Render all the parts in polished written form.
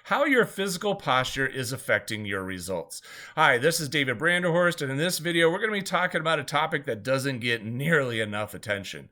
how your physical posture is affecting your results. Hi, this is David Branderhorst, and in this video, we're going to be talking about a topic that doesn't get nearly enough attention.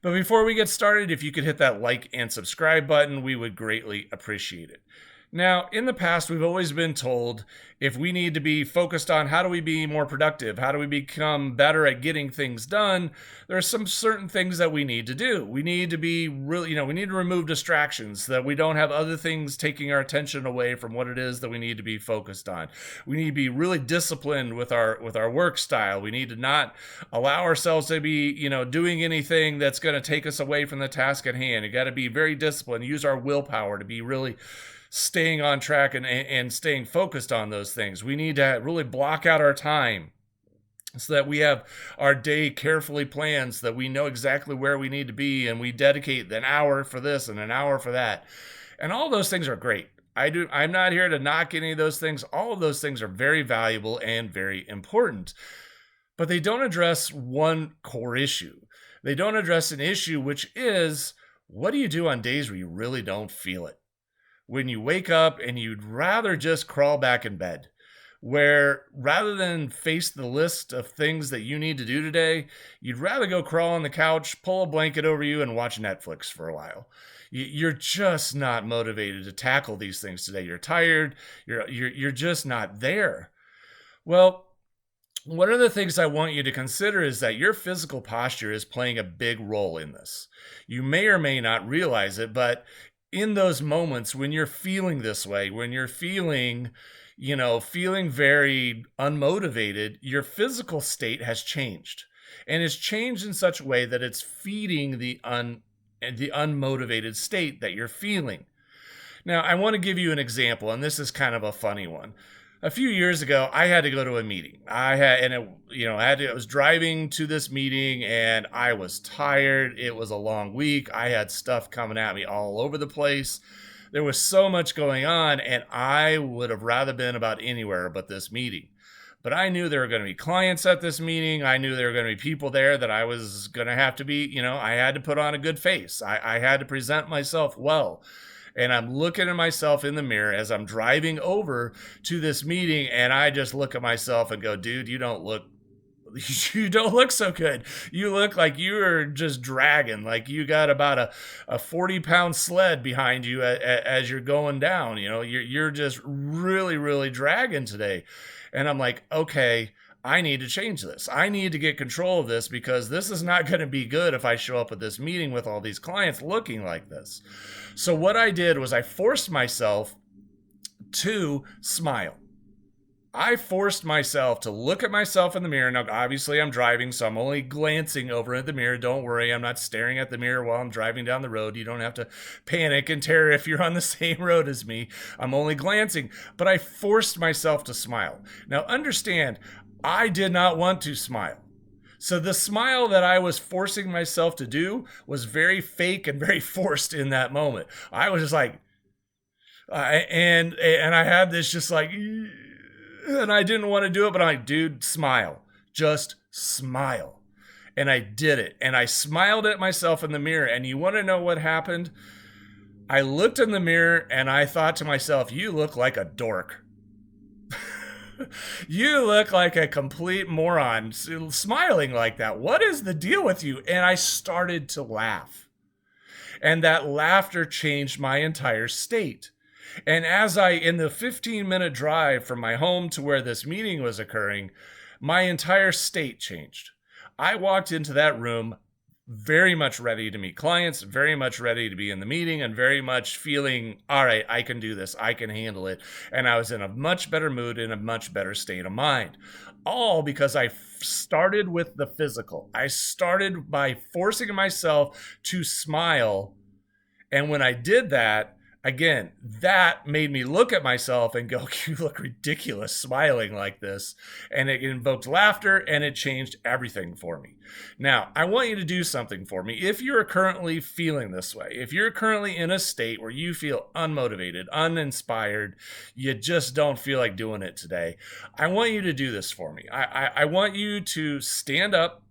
But before we get started, if you could hit that like and subscribe button, we would greatly appreciate it. Now, in the past, we've always been told if we need to be focused on how do we be more productive, how do we become better at getting things done, there are some certain things that we need to do. We need to be really, we need to remove distractions so that we don't have other things taking our attention away from what it is that we need to be focused on. We need to be really disciplined with our work style. We need to not allow ourselves to be, doing anything that's going to take us away from the task at hand. You got to be very disciplined, use our willpower to be really staying on track and staying focused on those things. We need to really block out our time so that we have our day carefully planned so that we know exactly where we need to be, and we dedicate an hour for this and an hour for that. And all those things are great. I'm not here to knock any of those things. All of those things are very valuable and very important. But they don't address one core issue. They don't address an issue, which is, what do you do on days where you really don't feel it? When you wake up and you'd rather just crawl back in bed, where rather than face the list of things that you need to do today, you'd rather go crawl on the couch, pull a blanket over you, and watch Netflix for a while. You're just not motivated to tackle these things today. You're tired. You're just not there. Well, one of the things I want you to consider is that your physical posture is playing a big role in this. You may or may not realize it, but in those moments when you're feeling this way, when you're feeling very unmotivated, your physical state has changed. And it's changed in such a way that it's feeding the unmotivated state that you're feeling. Now, I want to give you an example, and this is kind of a funny one. A few years ago, I had to go to a meeting. I was driving to this meeting and I was tired. It was a long week. I had stuff coming at me all over the place. There was so much going on, and I would have rather been about anywhere but this meeting. But I knew there were going to be clients at this meeting. I knew there were going to be people there that I was going to have to be, I had to put on a good face. I had to present myself well. And I'm looking at myself in the mirror as I'm driving over to this meeting, and I just look at myself and go, dude, you don't look so good. You look like you're just dragging, like you got about a 40-pound sled behind you as you're going down. You're just really, really dragging today. And I'm like, okay, I need to change this. I need to get control of this, because this is not going to be good if I show up at this meeting with all these clients looking like this. So what I did was I forced myself to smile. I forced myself to look at myself in the mirror. Now, obviously, I'm driving, so I'm only glancing over at the mirror. Don't worry, I'm not staring at the mirror while I'm driving down the road. You don't have to panic and terror if you're on the same road as me. I'm only glancing, but I forced myself to smile. Now, understand, I did not want to smile. So the smile that I was forcing myself to do was very fake and very forced in that moment. I was just like, and I had this just like, and I didn't want to do it, but I'm like, dude, smile. Just smile. And I did it. And I smiled at myself in the mirror. And you want to know what happened? I looked in the mirror and I thought to myself, you look like a dork. You look like a complete moron smiling like that. What is the deal with you? And I started to laugh. And that laughter changed my entire state. And in the 15-minute drive from my home to where this meeting was occurring, my entire state changed. I walked into that room very much ready to meet clients, very much ready to be in the meeting, and very much feeling, all right, I can do this, I can handle it. And I was in a much better mood, in a much better state of mind. All because I started with the physical. I started by forcing myself to smile. And when I did that, again, that made me look at myself and go, you look ridiculous smiling like this. And it invoked laughter, and it changed everything for me. Now, I want you to do something for me. If you're currently feeling this way, if you're currently in a state where you feel unmotivated, uninspired, you just don't feel like doing it today, I want you to do this for me. I want you to stand up,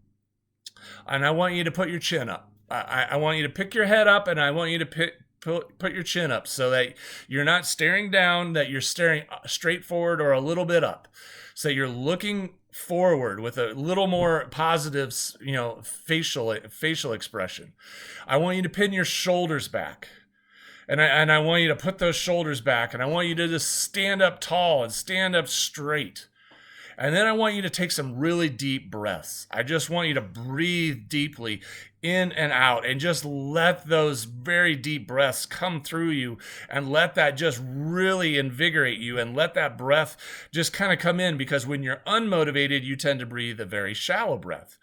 and I want you to put your chin up. I want you to pick your head up, and I want you to put your chin up so that you're not staring down, that you're staring straight forward or a little bit up. So you're looking forward with a little more positive, facial expression. I want you to pin your shoulders back. And I want you to put those shoulders back, and I want you to just stand up tall and stand up straight. And then I want you to take some really deep breaths. I just want you to breathe deeply in and out and just let those very deep breaths come through you and let that just really invigorate you and let that breath just kind of come in, because when you're unmotivated, you tend to breathe a very shallow breath.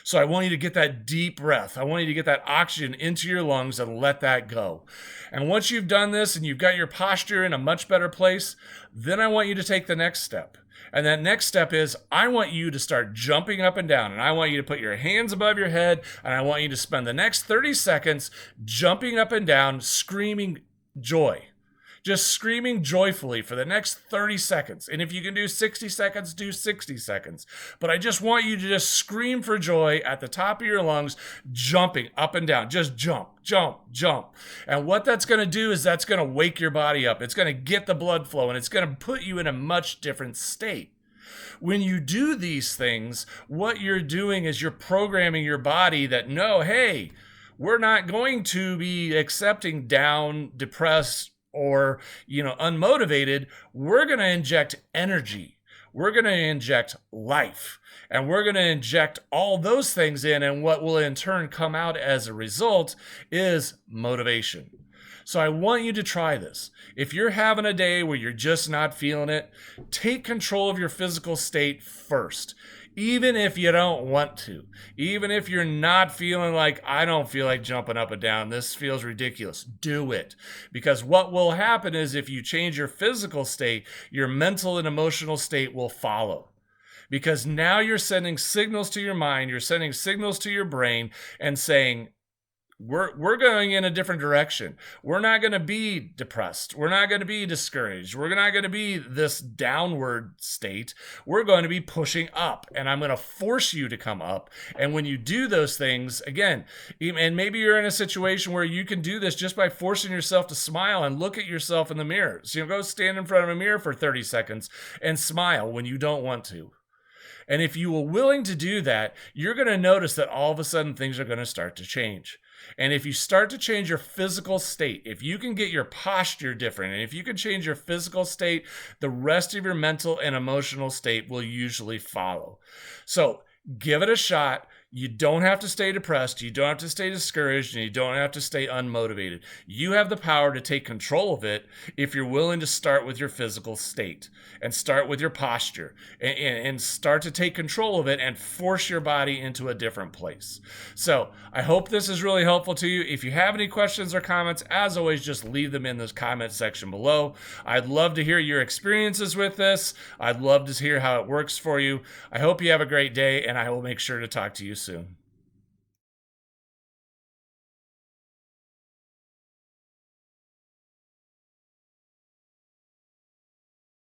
So I want you to get that deep breath. I want you to get that oxygen into your lungs and let that go. And once you've done this and you've got your posture in a much better place, then I want you to take the next step. And that next step is I want you to start jumping up and down, and I want you to put your hands above your head, and I want you to spend the next 30 seconds jumping up and down, screaming joy. Just screaming joyfully for the next 30 seconds. And if you can do 60 seconds, do 60 seconds. But I just want you to just scream for joy at the top of your lungs, jumping up and down. Just jump, jump, jump. And what that's going to do is that's going to wake your body up. It's going to get the blood flow, and it's going to put you in a much different state. When you do these things, what you're doing is you're programming your body that, no, hey, we're not going to be accepting down, depressed, or unmotivated. We're going to inject energy. We're going to inject life, and we're going to inject all those things in, and what will in turn come out as a result is motivation. So I want you to try this. If you're having a day where you're just not feeling it, take control of your physical state first. Even if you don't want to, even if you're not feeling like, I don't feel like jumping up and down, this feels ridiculous, do it. Because what will happen is if you change your physical state, your mental and emotional state will follow. Because now you're sending signals to your mind, you're sending signals to your brain and saying, we're going in a different direction. We're not going to be depressed. We're not going to be discouraged. We're not going to be this downward state. We're going to be pushing up, and I'm going to force you to come up. And when you do those things, again, and maybe you're in a situation where you can do this just by forcing yourself to smile and look at yourself in the mirror. So go stand in front of a mirror for 30 seconds and smile when you don't want to. And if you are willing to do that, you're going to notice that all of a sudden things are going to start to change. And if you start to change your physical state, if you can get your posture different, and if you can change your physical state, the rest of your mental and emotional state will usually follow. So give it a shot. You don't have to stay depressed. You don't have to stay discouraged, and you don't have to stay unmotivated. You have the power to take control of it if you're willing to start with your physical state and start with your posture and start to take control of it and force your body into a different place. So I hope this is really helpful to you. If you have any questions or comments, as always, just leave them in the comment section below. I'd love to hear your experiences with this. I'd love to hear how it works for you. I hope you have a great day, and I will make sure to talk to you soon.